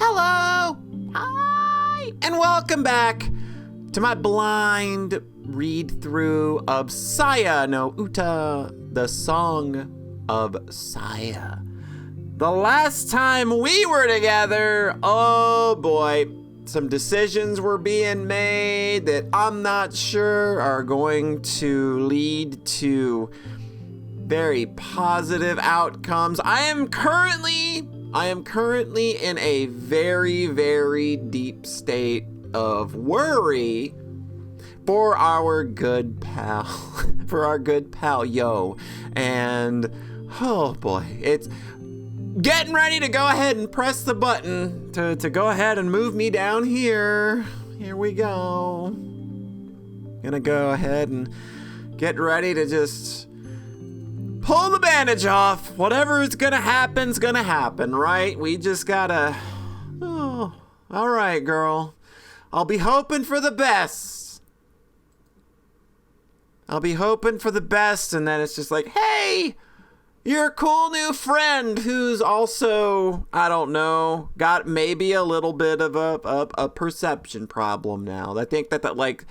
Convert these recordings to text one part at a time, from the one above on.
Hello! Hi! And welcome back to my blind read-through of Saya no Uta, the Song of Saya. The last time we were together, oh boy, some decisions were being made that I'm not sure are going to lead to very positive outcomes. I am currently in a very, very deep state of worry for our good pal, Yo. And oh boy, it's getting ready to go ahead and press the button to go ahead and move me down here. Here we go. Gonna go ahead and get ready to just pull the bandage off. Whatever is gonna happen, right? We just gotta... Oh, all right, girl. I'll be hoping for the best. And then it's just like, hey, you're a cool new friend who's also, I don't know, got maybe a little bit of a perception problem now. I think that like,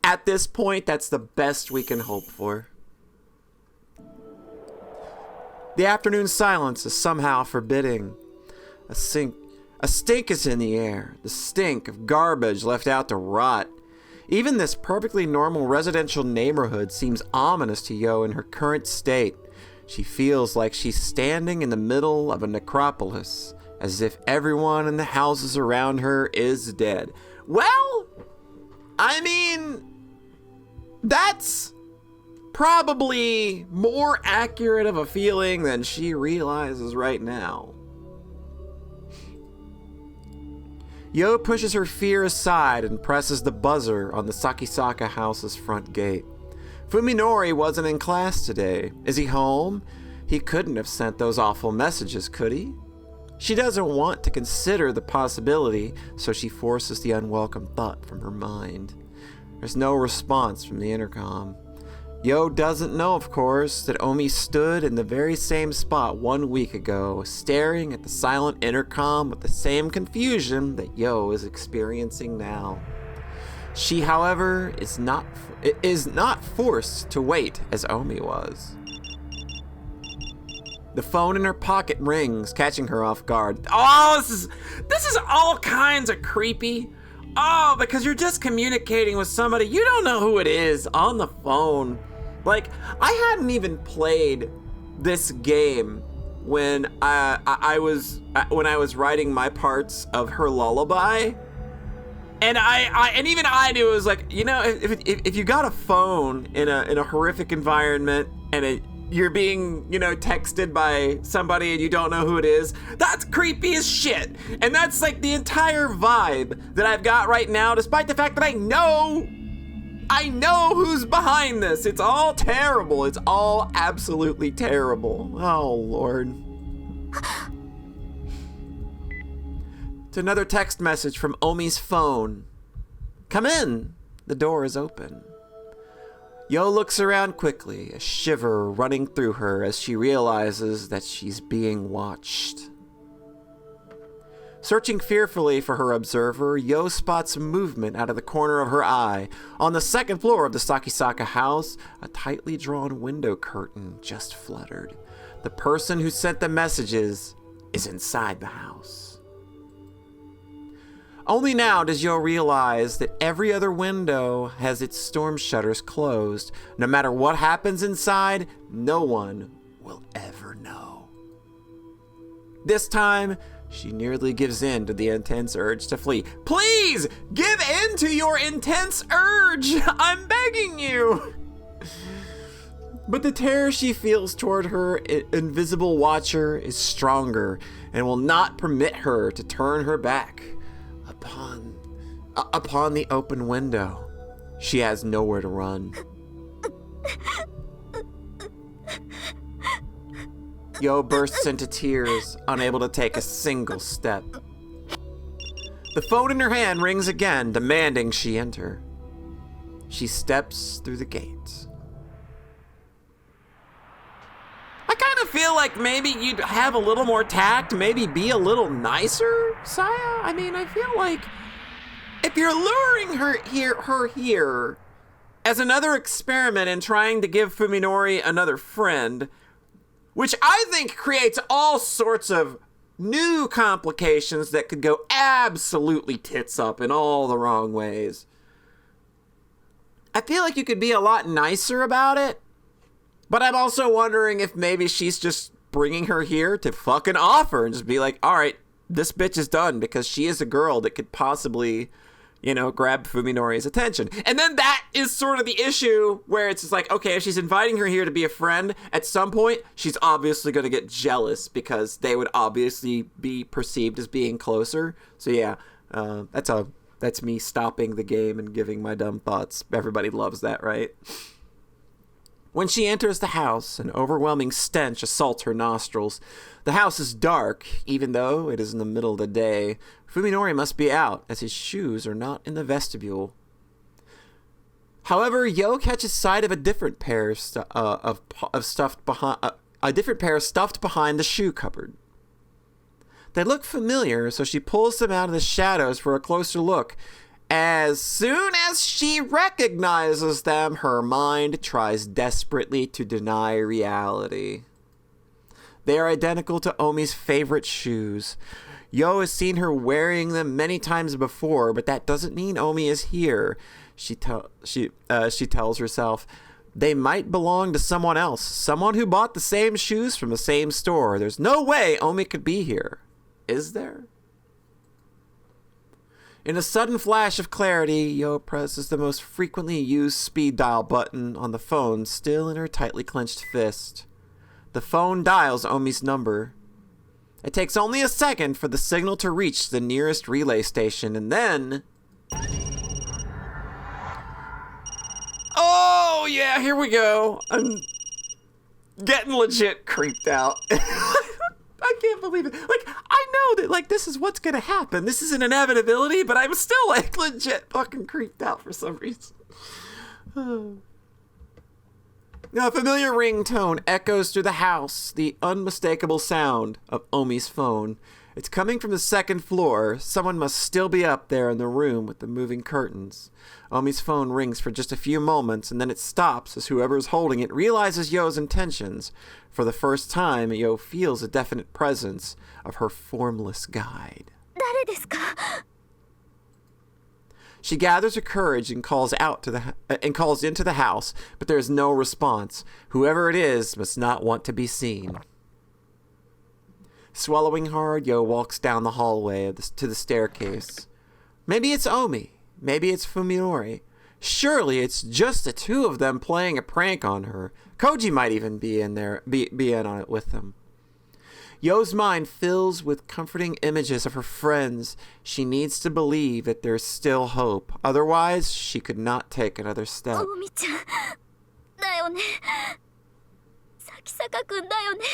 at this point, that's the best we can hope for. The afternoon silence is somehow forbidding. A stink is in the air, the stink of garbage left out to rot. Even this perfectly normal residential neighborhood seems ominous to Yo in her current state. She feels like she's standing in the middle of a necropolis, as if everyone in the houses around her is dead. Well, I mean, that's probably more accurate of a feeling than she realizes right now. Yo pushes her fear aside and presses the buzzer on the Sakisaka house's front gate. Fuminori wasn't in class today. Is he home? He couldn't have sent those awful messages, could he? She doesn't want to consider the possibility, so she forces the unwelcome thought from her mind. There's no response from the intercom. Yo doesn't know, of course, that Omi stood in the very same spot 1 week ago, staring at the silent intercom with the same confusion that Yo is experiencing now. She, however, is not forced to wait as Omi was. The phone in her pocket rings, catching her off guard. Oh, this is all kinds of creepy. Oh, because you're just communicating with somebody, you don't know who it is on the phone. Like, I hadn't even played this game when I was writing my parts of her lullaby, and even I knew it was like, you know, if you got a phone in a horrific environment and you're being, you know, texted by somebody and you don't know who it is, that's creepy as shit. And that's like the entire vibe that I've got right now, despite the fact that I know who's behind this. It's all terrible. It's all absolutely terrible. Oh, Lord. It's another text message from Omi's phone. Come in. The door is open. Yo looks around quickly, a shiver running through her as she realizes that she's being watched. Searching fearfully for her observer, Yo spots movement out of the corner of her eye. On the second floor of the Sakisaka house, a tightly drawn window curtain just fluttered. The person who sent the messages is inside the house. Only now does Yo realize that every other window has its storm shutters closed. No matter what happens inside, no one will ever know. This time, she nearly gives in to the intense urge to flee. Please, give in to your intense urge! I'm begging you! But the terror she feels toward her invisible watcher is stronger and will not permit her to turn her back upon the open window. She has nowhere to run. Yo bursts into tears, unable to take a single step. The phone in her hand rings again, demanding she enter. She steps through the gate. I kind of feel like maybe you'd have a little more tact, maybe be a little nicer, Saya. I mean, I feel like if you're luring her here as another experiment in trying to give Fuminori another friend, which I think creates all sorts of new complications that could go absolutely tits up in all the wrong ways. I feel like you could be a lot nicer about it, but I'm also wondering if maybe she's just bringing her here to fucking offer and just be like, all right, this bitch is done because she is a girl that could possibly, grab Fuminori's attention. And then that is sort of the issue where it's just like, okay, if she's inviting her here to be a friend, at some point, she's obviously going to get jealous because they would obviously be perceived as being closer. So yeah, that's me stopping the game and giving my dumb thoughts. Everybody loves that, right? When she enters the house, an overwhelming stench assaults her nostrils. The house is dark, even though it is in the middle of the day. Fuminori must be out, as his shoes are not in the vestibule. However, Yo catches sight of a different pair stuffed behind the shoe cupboard. They look familiar, so she pulls them out of the shadows for a closer look. As soon as she recognizes them, her mind tries desperately to deny reality. They are identical to Omi's favorite shoes. Yo has seen her wearing them many times before, but that doesn't mean Omi is here. She tells herself they might belong to someone else, someone who bought the same shoes from the same store. There's no way Omi could be here. Is there? In a sudden flash of clarity, Yo presses the most frequently used speed dial button on the phone, still in her tightly clenched fist. The phone dials Omi's number. It takes only a second for the signal to reach the nearest relay station, and then... Oh, yeah, here we go. I'm getting legit creeped out. I can't believe it. Like, I know that, like, this is what's gonna happen. This is an inevitability, but I'm still, like, legit fucking creeped out for some reason. Now, a familiar ringtone echoes through the house, the unmistakable sound of Omi's phone. It's coming from the second floor. Someone must still be up there in the room with the moving curtains. Omi's phone rings for just a few moments, and then it stops as whoever is holding it realizes Yo's intentions. For the first time, Yo feels a definite presence of her formless guide. 誰ですか? She gathers her courage and calls into the house, but there is no response. Whoever it is must not want to be seen. Swallowing hard, Yo walks down the hallway to the staircase. Maybe it's Omi. Maybe it's Fuminori. Surely it's just the two of them playing a prank on her. Koji might even be in on it with them. Yo's mind fills with comforting images of her friends. She needs to believe that there's still hope. Otherwise, she could not take another step. オミちゃんだよね。咲坂くんだよね。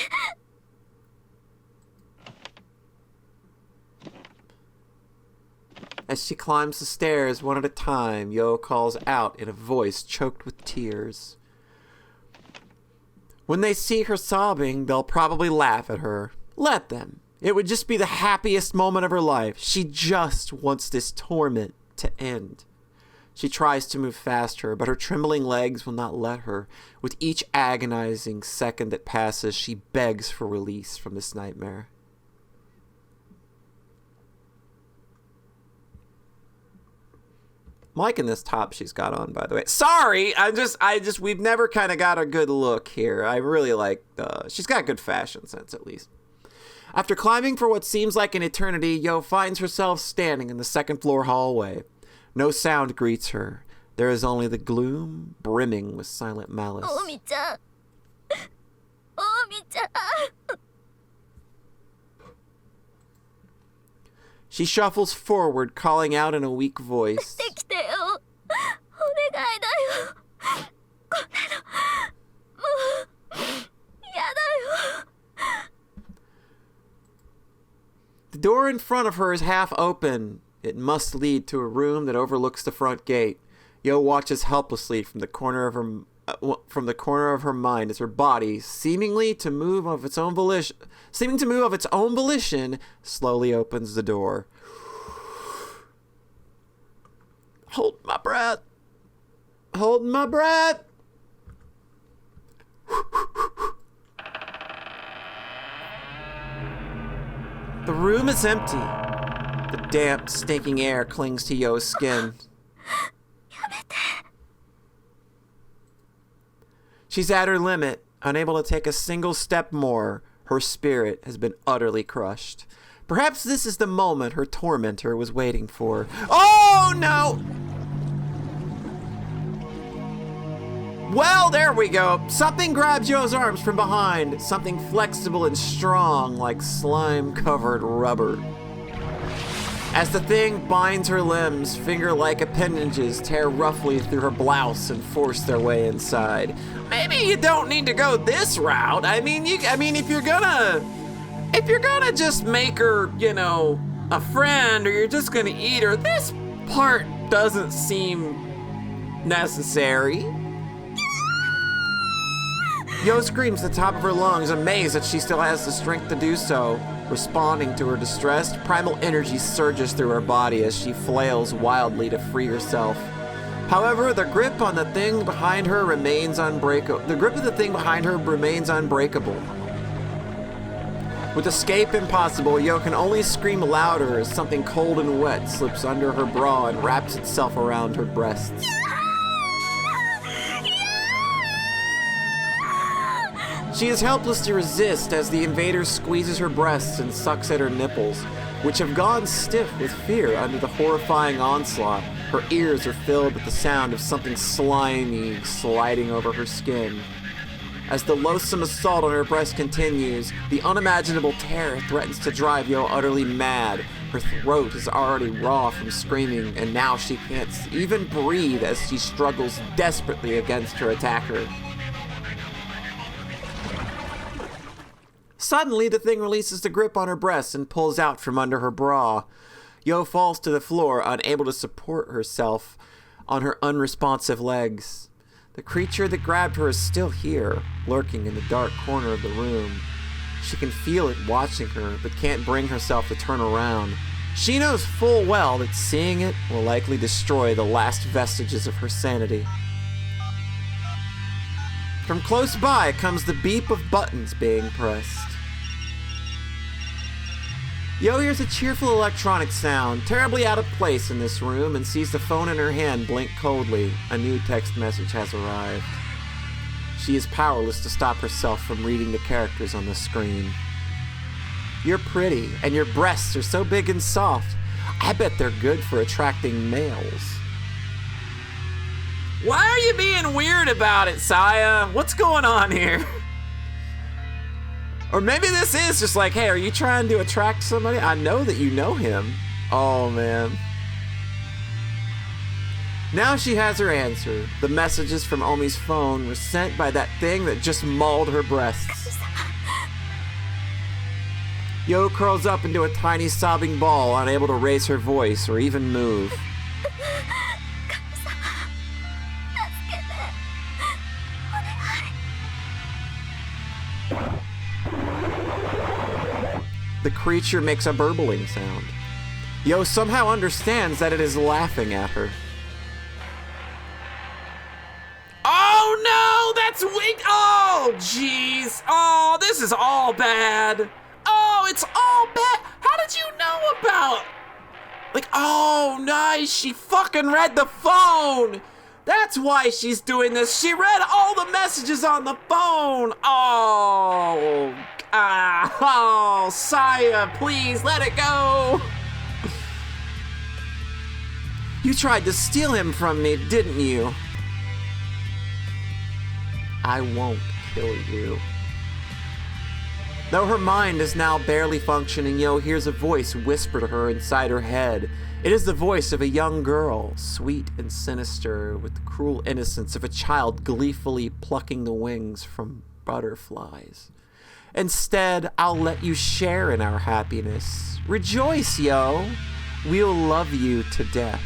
As she climbs the stairs one at a time, Yo calls out in a voice choked with tears. When they see her sobbing, they'll probably laugh at her. Let them. It would just be the happiest moment of her life. She just wants this torment to end. She tries to move faster, but her trembling legs will not let her. With each agonizing second that passes, she begs for release from this nightmare. I'm liking this top she's got on, by the way. Sorry, we've never kind of got a good look here. I really like, she's got good fashion sense, at least. After climbing for what seems like an eternity, Yo finds herself standing in the second floor hallway. No sound greets her. There is only the gloom brimming with silent malice. オミちゃん。オミちゃん。 She shuffles forward, calling out in a weak voice. 出てきてよ。お願いだよ。こんなのもうやだよ。 The door in front of her is half open. It must lead to a room that overlooks the front gate. Yo watches helplessly from the corner from the corner of her mind as her body, seeming to move of its own volition, slowly opens the door. Hold my breath. Hold my breath. The room is empty. The damp, stinking air clings to Yo's skin. She's at her limit, unable to take a single step more. Her spirit has been utterly crushed. Perhaps this is the moment her tormentor was waiting for. Oh, no! Well, there we go. Something grabs Yo's arms from behind. Something flexible and strong, like slime-covered rubber. As the thing binds her limbs, finger-like appendages tear roughly through her blouse and force their way inside. Maybe you don't need to go this route. I mean, if you're gonna just make her, a friend, or you're just gonna eat her, this part doesn't seem necessary. Yo screams at the top of her lungs, amazed that she still has the strength to do so. Responding to her distress, primal energy surges through her body as she flails wildly to free herself. However, the grip on the thing behind her remains unbreakable. With escape impossible, Yo can only scream louder as something cold and wet slips under her bra and wraps itself around her breasts. She is helpless to resist as the invader squeezes her breasts and sucks at her nipples, which have gone stiff with fear under the horrifying onslaught. Her ears are filled with the sound of something slimy sliding over her skin. As the loathsome assault on her breast continues, the unimaginable terror threatens to drive Yo utterly mad. Her throat is already raw from screaming, and now she can't even breathe as she struggles desperately against her attacker. Suddenly, the thing releases the grip on her breast and pulls out from under her bra. Yo falls to the floor, unable to support herself on her unresponsive legs. The creature that grabbed her is still here, lurking in the dark corner of the room. She can feel it watching her, but can't bring herself to turn around. She knows full well that seeing it will likely destroy the last vestiges of her sanity. From close by comes the beep of buttons being pressed. Yo hears a cheerful electronic sound, terribly out of place in this room, and sees the phone in her hand blink coldly. A new text message has arrived. She is powerless to stop herself from reading the characters on the screen. You're pretty, and your breasts are so big and soft. I bet they're good for attracting males. Why are you being weird about it, Saya? What's going on here? Or maybe this is just like, hey, are you trying to attract somebody? I know that you know him. Oh, man. Now she has her answer. The messages from Omi's phone were sent by that thing that just mauled her breasts. Yo curls up into a tiny sobbing ball, unable to raise her voice or even move. The creature makes a burbling sound. Yo somehow understands that it is laughing at her. Oh no, that's weak. Oh jeez. Oh, this is all bad. Oh, it's all bad. How did you know about? Oh nice, she fucking read the phone. That's why she's doing this. She read all the messages on the phone. Oh, Saya, please let it go. You tried to steal him from me, didn't you? I won't kill you. Though her mind is now barely functioning, Yo hears a voice whisper to her inside her head. It is the voice of a young girl, sweet and sinister, with the cruel innocence of a child gleefully plucking the wings from butterflies. Instead, I'll let you share in our happiness. Rejoice, Yo. We'll love you to death.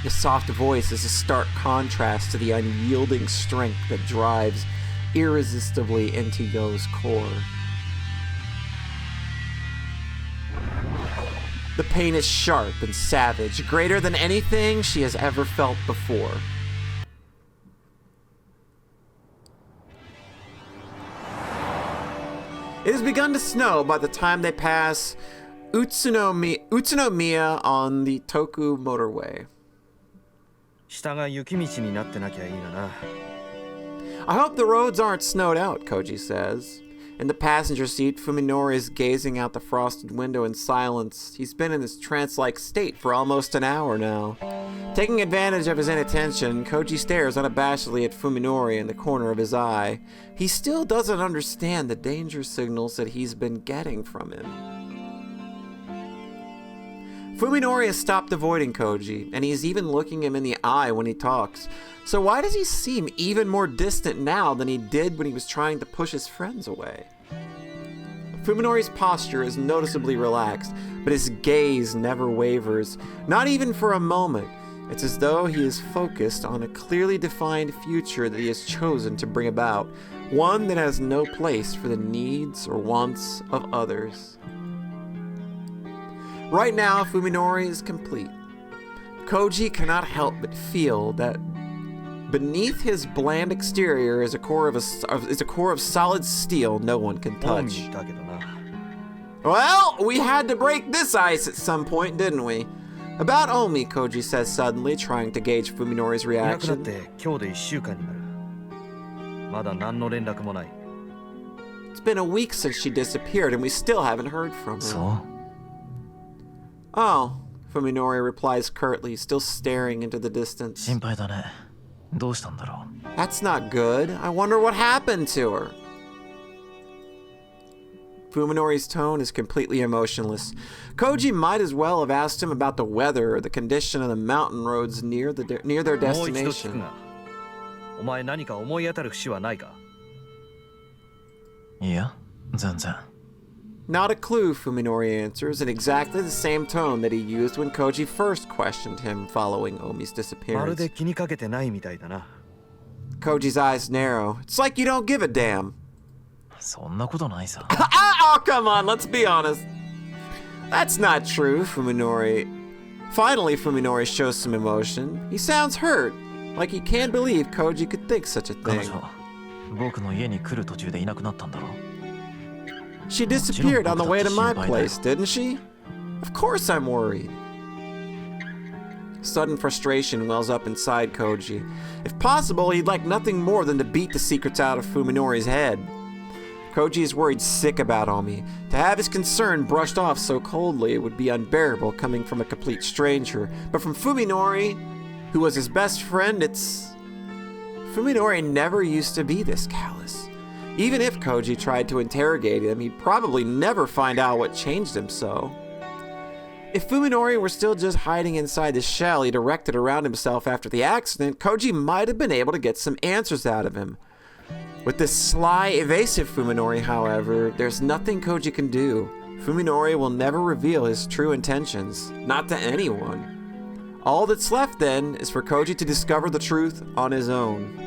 The soft voice is a stark contrast to the unyielding strength that drives irresistibly into Yo's core. The pain is sharp and savage, greater than anything she has ever felt before. It has begun to snow by the time they pass Utsunomiya on the Toku motorway. 下が雪道になってなきゃいいな。 I hope the roads aren't snowed out, Koji says. In the passenger seat, Fuminori is gazing out the frosted window in silence. He's been in this trance-like state for almost an hour now. Taking advantage of his inattention, Koji stares unabashedly at Fuminori in the corner of his eye. He still doesn't understand the danger signals that he's been getting from him. Fuminori has stopped avoiding Koji, and he's even looking him in the eye when he talks. So why does he seem even more distant now than he did when he was trying to push his friends away? Fuminori's posture is noticeably relaxed, but his gaze never wavers, not even for a moment. It's as though he is focused on a clearly defined future that he has chosen to bring about, one that has no place for the needs or wants of others. Right now, Fuminori is complete. Koji cannot help but feel that beneath his bland exterior is a core of solid steel no one can touch. Well, we had to break this ice at some point, didn't we? About Omi, Koji says suddenly, trying to gauge Fuminori's reaction. It's been a week since she disappeared, and we still haven't heard from her. So? Oh, Fuminori replies curtly, still staring into the distance. 心配だね。どうしたんだろう。 That's not good. I wonder what happened to her. Fuminori's tone is completely emotionless. Koji might as well have asked him about the weather or the condition of the mountain roads near their destination. お前何か思い当たる節はないか? いや、全然。 Not a clue, Fuminori answers, in exactly the same tone that he used when Koji first questioned him following Omi's まる disappearance. で気にかけてないみたいだな。 Koji's eyes narrow. It's like you don't give a damn. そんなことないさ。 Oh, come on, let's be honest. That's not true, Fuminori. Finally, Fuminori shows some emotion. He sounds hurt, like he can't believe Koji could think such a 彼 thing. 女、僕の家に来る途中でいなくなったんだろう。 She disappeared on the way to my place, didn't she? Of course I'm worried. Sudden frustration wells up inside Koji. If possible, he'd like nothing more than to beat the secrets out of Fuminori's head. Koji is worried sick about Omi. To have his concern brushed off so coldly would be unbearable coming from a complete stranger. But from Fuminori, who was his best friend, Fuminori never used to be this callous. Even if Koji tried to interrogate him, he'd probably never find out what changed him so. If Fuminori were still just hiding inside the shell he'd erected around himself after the accident, Koji might have been able to get some answers out of him. With this sly, evasive Fuminori, however, there's nothing Koji can do. Fuminori will never reveal his true intentions, not to anyone. All that's left, then, is for Koji to discover the truth on his own.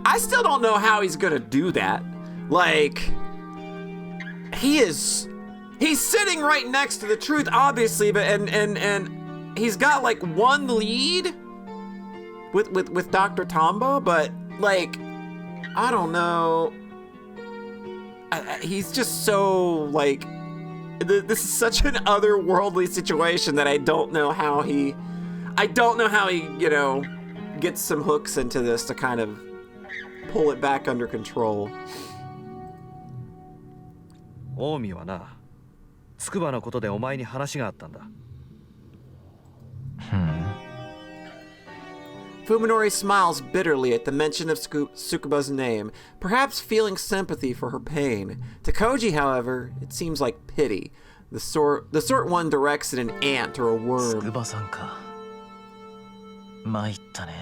I still don't know how he's gonna do that. Like, he's sitting right next to the truth, obviously, but and he's got like one lead with Dr. Tombo, but like, I don't know. He's just so like, this is such an otherworldly situation that I don't know how he, you know, gets some hooks into this to kind of pull it back under control. 近江はな、筑波のことでお前に話があったんだ。Fuminori smiles bitterly at the mention of Tsukuba's name, perhaps feeling sympathy for her pain. To Koji, however, it seems like pity, the sort one directs at an ant or a worm. 筑波さんか。参ったね。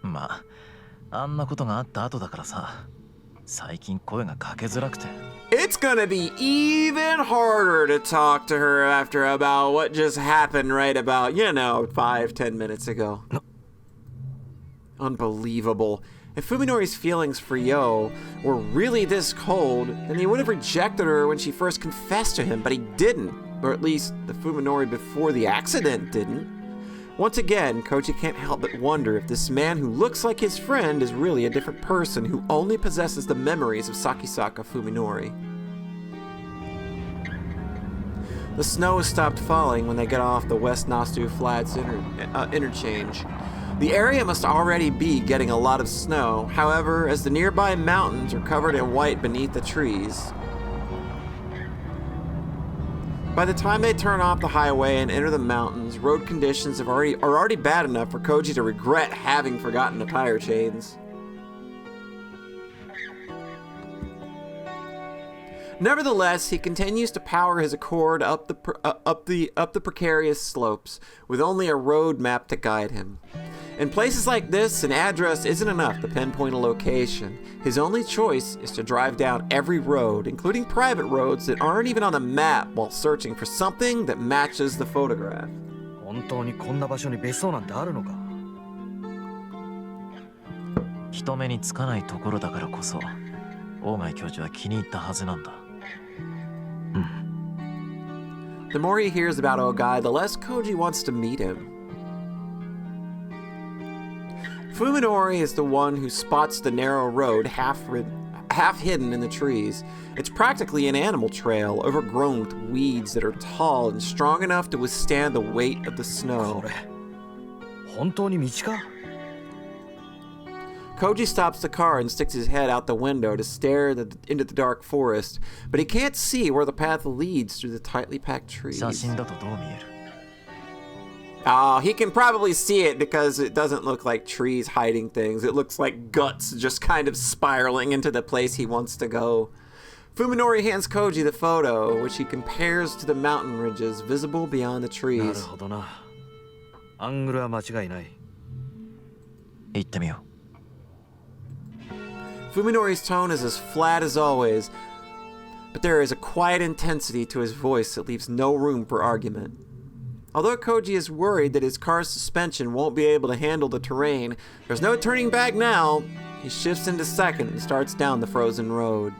まあ、あんなことがあった後だからさ。最近声がかけづらくて。 It's gonna be even harder to talk to her after about what just happened right about, 5-10 minutes ago. Unbelievable. If Fuminori's feelings for Yo were really this cold, then he would have rejected her when she first confessed to him, but he didn't. Or at least the Fuminori before the accident didn't. Once again, Koji can't help but wonder if this man who looks like his friend is really a different person who only possesses the memories of Sakisaka Fuminori. The snow has stopped falling when they get off the West Nastu Flats interchange. The area must already be getting a lot of snow, however, as the nearby mountains are covered in white beneath the trees. By the time they turn off the highway and enter the mountains, road conditions are already bad enough for Koji to regret having forgotten the tire chains. Nevertheless, he continues to power his Accord up the precarious slopes, with only a road map to guide him. In places like this, an address isn't enough to pinpoint a location. His only choice is to drive down every road, including private roads that aren't even on the map, while searching for something that matches the photograph. 本当にこんな場所に別荘なんてあるのか。人目につかないところだからこそ、大貝教授は気に入ったはずなんだ。The more he hears about Ogai, the less Koji wants to meet him. Fuminori is the one who spots the narrow road half hidden in the trees. It's practically an animal trail, overgrown with weeds that are tall and strong enough to withstand the weight of the snow. これ本当に道か。 Koji stops the car and sticks his head out the window to stare into the dark forest, but he can't see where the path leads through the tightly packed trees. 写真だとどう見える？ Oh, he can probably see it because it doesn't look like trees hiding things. It looks like guts just kind of spiraling into the place he wants to go. Fuminori hands Koji the photo, which he compares to the mountain ridges visible beyond the なる trees. ほどな。アングルは間違いない。行ってみよう。 Fuminori's tone is as flat as always, but there is a quiet intensity to his voice that leaves no room for argument. Although Koji is worried that his car's suspension won't be able to handle the terrain, there's no turning back now. He shifts into second and starts down the frozen road.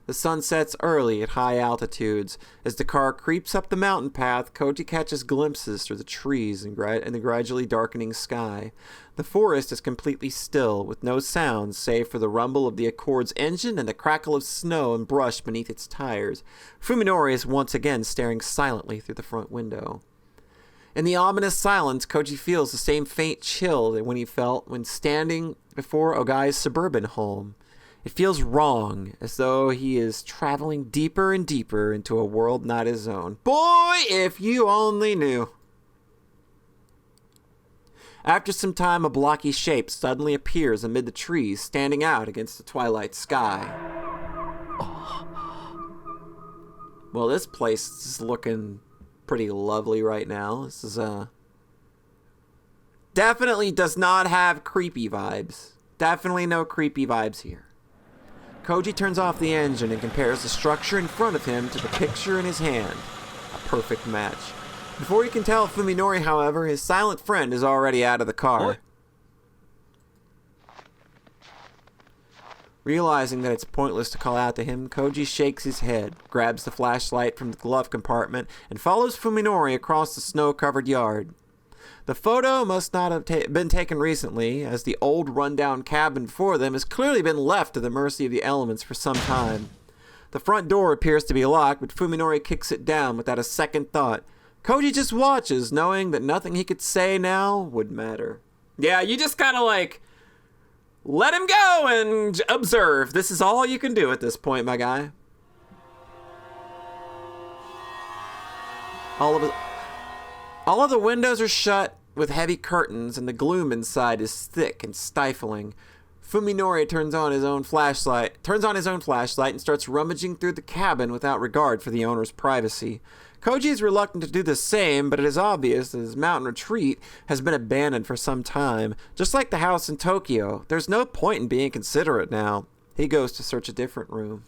The sun sets early at high altitudes. As the car creeps up the mountain path, Koji catches glimpses through the trees and the gradually darkening sky. The forest is completely still, with no sounds save for the rumble of the Accord's engine and the crackle of snow and brush beneath its tires. Fuminori is once again staring silently through the front window. In the ominous silence, Koji feels the same faint chill that he felt when standing before Ogai's suburban home. It feels wrong, as though he is traveling deeper and deeper into a world not his own. Boy, if you only knew. After some time, a blocky shape suddenly appears amid the trees, standing out against the twilight sky. Well, this place is looking pretty lovely right now. This is definitely does not have creepy vibes. Definitely no creepy vibes here. Koji turns off the engine and compares the structure in front of him to the picture in his hand. A perfect match. Before he can tell Fuminori, however, his silent friend is already out of the car. What? Realizing that it's pointless to call out to him, Koji shakes his head, grabs the flashlight from the glove compartment, and follows Fuminori across the snow-covered yard. The photo must not have been taken recently, as the old rundown cabin before them has clearly been left to the mercy of the elements for some time. The front door appears to be locked, but Fuminori kicks it down without a second thought. Koji just watches, knowing that nothing he could say now would matter. Yeah, you just kind of like, let him go and observe. This is all you can do at this point, my guy. All of the windows are shut with heavy curtains, and the gloom inside is thick and stifling. Fuminori turns on his own flashlight and starts rummaging through the cabin without regard for the owner's privacy. Koji is reluctant to do the same, but it is obvious that his mountain retreat has been abandoned for some time. Just like the house in Tokyo, there's no point in being considerate now. He goes to search a different room.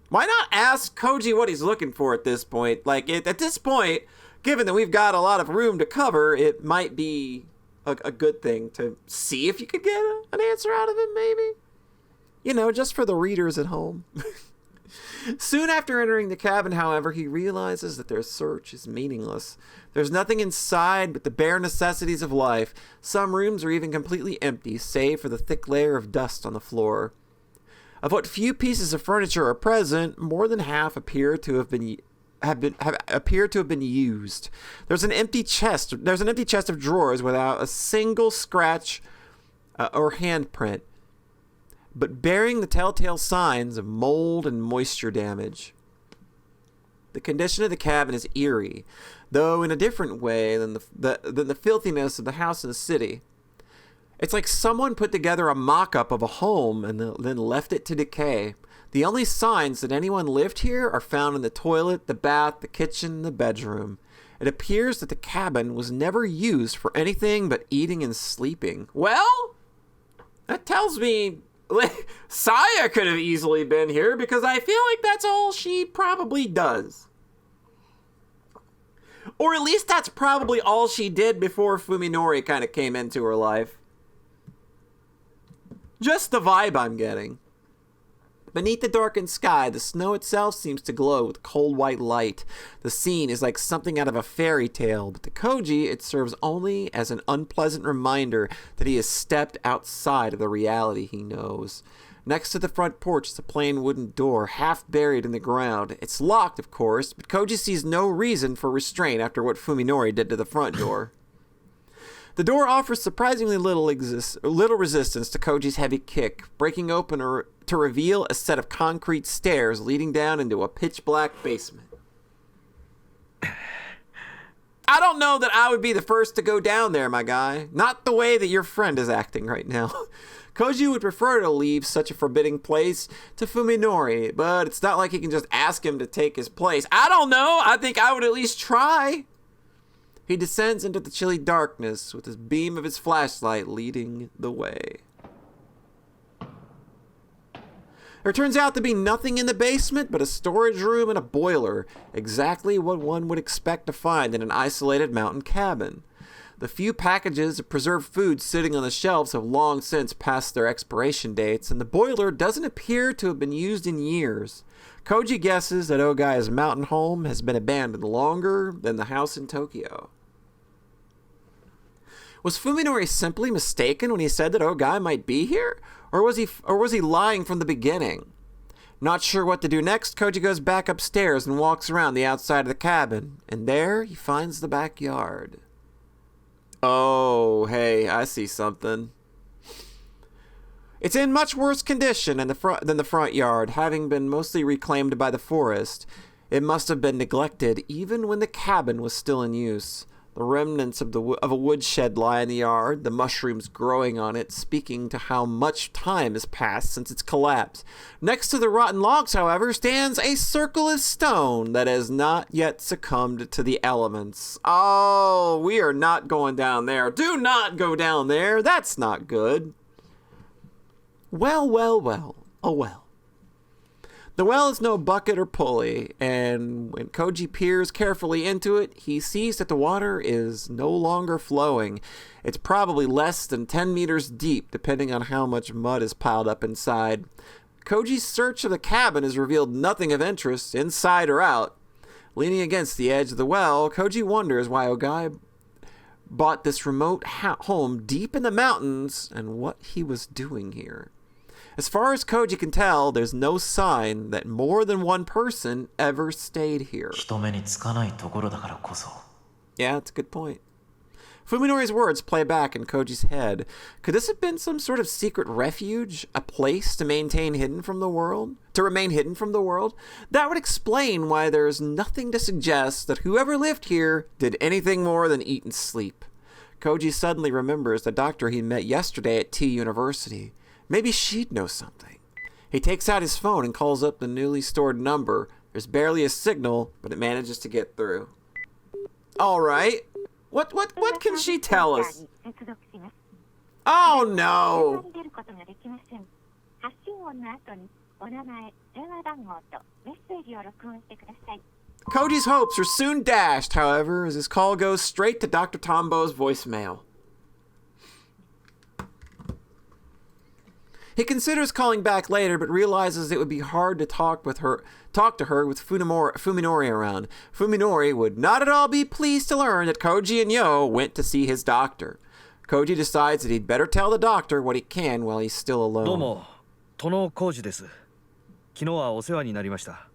Why not ask Koji what he's looking for at this point? Like, at this point, given that we've got a lot of room to cover, it might be a good thing to see if you could get an answer out of him, maybe? You know, just for the readers at home. Soon after entering the cabin, however, he realizes that their search is meaningless. There's nothing inside but the bare necessities of life. Some rooms are even completely empty, save for the thick layer of dust on the floor. Of what few pieces of furniture are present, more than half appear to have been used. There's an empty chest of drawers without a single scratch or handprint, but bearing the telltale signs of mold and moisture damage. The condition of the cabin is eerie, though in a different way than the filthiness of the house in the city. It's like someone put together a mock-up of a home and then left it to decay. The only signs that anyone lived here are found in the toilet, the bath, the kitchen, and the bedroom. It appears that the cabin was never used for anything but eating and sleeping. Well, that tells me Saya could have easily been here, because I feel like that's all she probably does. Or at least that's probably all she did before Fuminori kind of came into her life. Just the vibe I'm getting. Beneath the darkened sky, the snow itself seems to glow with cold white light. The scene is like something out of a fairy tale, but to Koji, it serves only as an unpleasant reminder that he has stepped outside of the reality he knows. Next to the front porch is a plain wooden door, half buried in the ground. It's locked, of course, but Koji sees no reason for restraint after what Fuminori did to the front door. The door offers surprisingly little resistance to Koji's heavy kick, breaking open to reveal a set of concrete stairs leading down into a pitch-black basement. I don't know that I would be the first to go down there, my guy. Not the way that your friend is acting right now. Koji would prefer to leave such a forbidding place to Fuminori, but it's not like he can just ask him to take his place. I don't know. I think I would at least try. He descends into the chilly darkness with his beam of his flashlight leading the way. There turns out to be nothing in the basement but a storage room and a boiler, exactly what one would expect to find in an isolated mountain cabin. The few packages of preserved food sitting on the shelves have long since passed their expiration dates, and the boiler doesn't appear to have been used in years. Koji guesses that Ogai's mountain home has been abandoned longer than the house in Tokyo. Was Fuminori simply mistaken when he said that Ogai might be here? Or was he lying from the beginning? Not sure what to do next, Koji goes back upstairs and walks around the outside of the cabin, and there he finds the backyard. Oh, hey, I see something. It's in much worse condition than the front yard, having been mostly reclaimed by the forest. It must have been neglected even when the cabin was still in use. The remnants of a woodshed lie in the yard, the mushrooms growing on it, speaking to how much time has passed since its collapse. Next to the rotten logs, however, stands a circle of stone that has not yet succumbed to the elements. Oh, we are not going down there. Do not go down there. That's not good. Well, a well. The well is no bucket or pulley, and when Koji peers carefully into it, he sees that the water is no longer flowing. It's probably less than 10 meters deep, depending on how much mud is piled up inside. Koji's search of the cabin has revealed nothing of interest, inside or out. Leaning against the edge of the well, Koji wonders why Ogai bought this remote home deep in the mountains and what he was doing here. As far as Koji can tell, there's no sign that more than one person ever stayed here. 人目につかないところだからこそ。 Yeah, that's a good point. Fuminori's words play back in Koji's head. Could this have been some sort of secret refuge? A place to remain hidden from the world? That would explain why there's nothing to suggest that whoever lived here did anything more than eat and sleep. Koji suddenly remembers the doctor he met yesterday at T University. Maybe she'd know something. He takes out his phone and calls up the newly stored number. There's barely a signal, but it manages to get through. All right. What can she tell us? Oh no! Koji's hopes are soon dashed, however, as his call goes straight to Dr. Tombo's voicemail. He considers calling back later, but realizes it would be hard to talk to her with Fuminori around. Fuminori would not at all be pleased to learn that Koji and Yo went to see his doctor. Koji decides that he'd better tell the doctor what he can while he's still alone. どうも、殿浩二です。昨日はお世話になりました。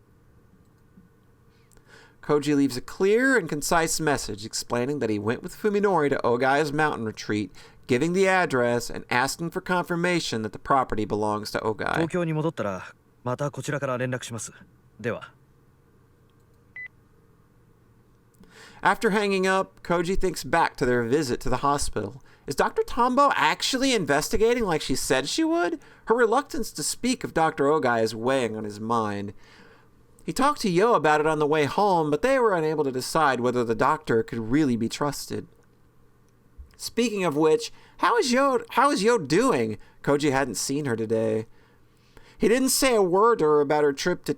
Koji leaves a clear and concise message explaining that he went with Fuminori to Ogai's mountain retreat, giving the address and asking for confirmation that the property belongs to Ogai. 東京に戻ったらまたこちらから連絡します。では。 After hanging up, Koji thinks back to their visit to the hospital. Is Dr. Tombo actually investigating like she said she would? Her reluctance to speak of Dr. Ogai is weighing on his mind. He talked to Yo about it on the way home, but they were unable to decide whether the doctor could really be trusted. Speaking of which, how is Yo doing? Koji hadn't seen her today. He didn't say a word to her about her trip to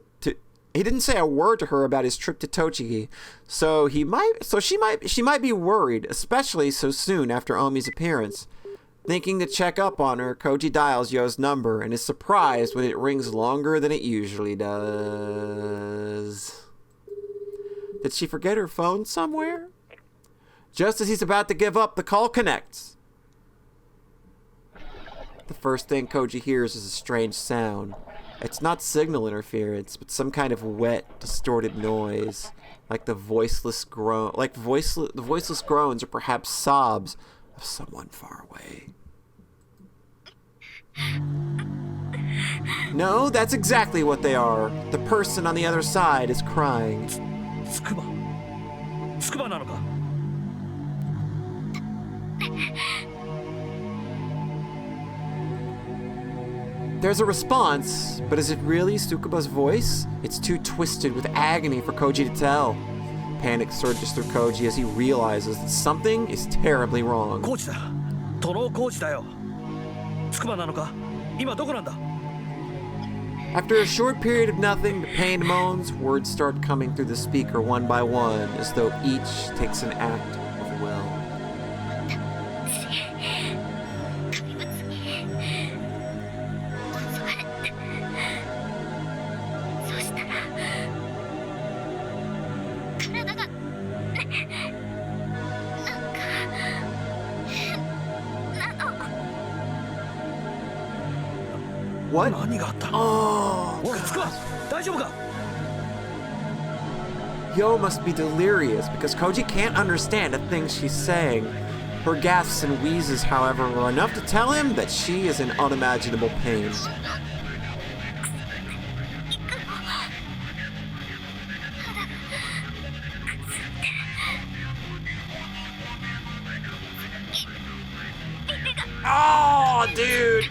he didn't say a word to her about his trip to Tochigi, so she might be worried, especially so soon after Omi's appearance. Thinking to check up on her, Koji dials Yo's number and is surprised when it rings longer than it usually does. Did she forget her phone somewhere? Just as he's about to give up, the call connects. The first thing Koji hears is a strange sound. It's not signal interference, but some kind of wet, distorted noise, like the voiceless groans or perhaps sobs of someone far away. No, that's exactly what they are. The person on the other side is crying. つくばなのか。 There's a response, but is it really Tsukuba's voice? It's too twisted with agony for Koji to tell. Panic surges through Koji as he realizes that something is terribly wrong. コーチだ。殿浩二だよ。つくばなのか。今どこなんだ。 After a short period of nothing, the pained moans, words start coming through the speaker one by one, as though each takes an act of will. What? 何があった。 Oh, おいつくば、大丈夫か。 Yo must be delirious because Koji can't understand a thing she's saying. Her gasps and wheezes, however, are enough to tell him that she is in unimaginable pain. Oh, dude!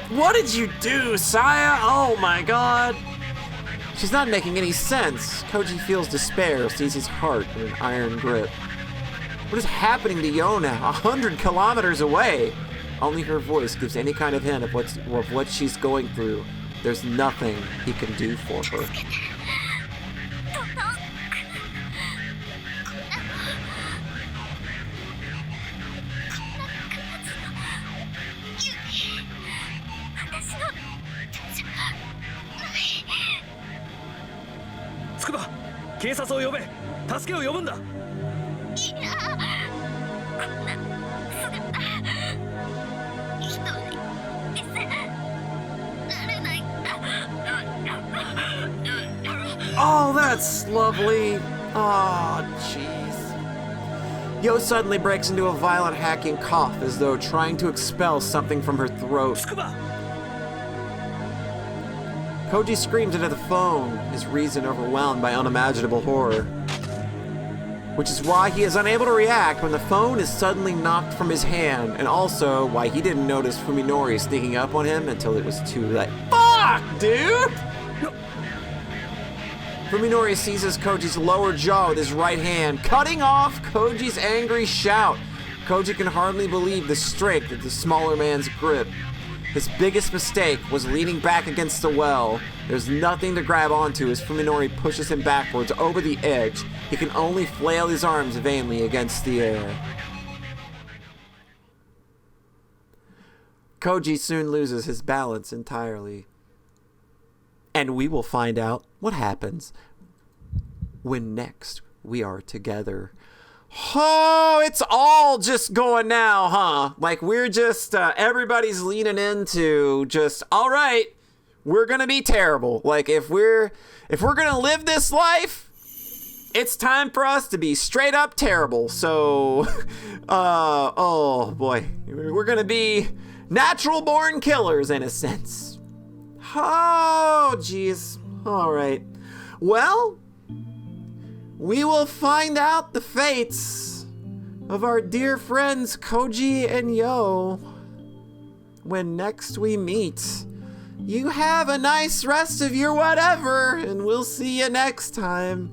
What did you do, Saya? Oh my god! She's not making any sense. Koji feels despair, sees his heart in an iron grip. What is happening to Yo now, 100 kilometers away? Only her voice gives any kind of hint of what she's going through. There's nothing he can do for her. Tsukuba, 警察を呼べ。助けを呼ぶんだ。いや、こんな姿一人見せられない。 Oh, that's lovely. Oh, jeez. Yo suddenly breaks into a violent hacking cough as though trying to expel something from her throat. つくば。 Koji screams into the phone, his reason overwhelmed by unimaginable horror. which is why he is unable to react when the phone is suddenly knocked from his hand, and also why he didn't notice Fuminori sneaking up on him until it was too late. Fuck, dude! Fuminori seizes Koji's lower jaw with his right hand, cutting off Koji's angry shout. Koji can hardly believe the strength of the smaller man's grip. His biggest mistake was leaning back against the well. There's nothing to grab onto as Fuminori pushes him backwards over the edge. He can only flail his arms vainly against the air. Koji soon loses his balance entirely. And we will find out what happens when next we are together. Oh, it's all just going now, huh? Like we're just, everybody's leaning into just, all right, we're gonna be terrible. Like if we're gonna live this life, it's time for us to be straight up terrible. So, oh boy, we're gonna be natural born killers in a sense. Oh, jeez. All right. Well, we will find out the fates of our dear friends Koji and Yo when next we meet. You have a nice rest of your whatever, and we'll see you next time.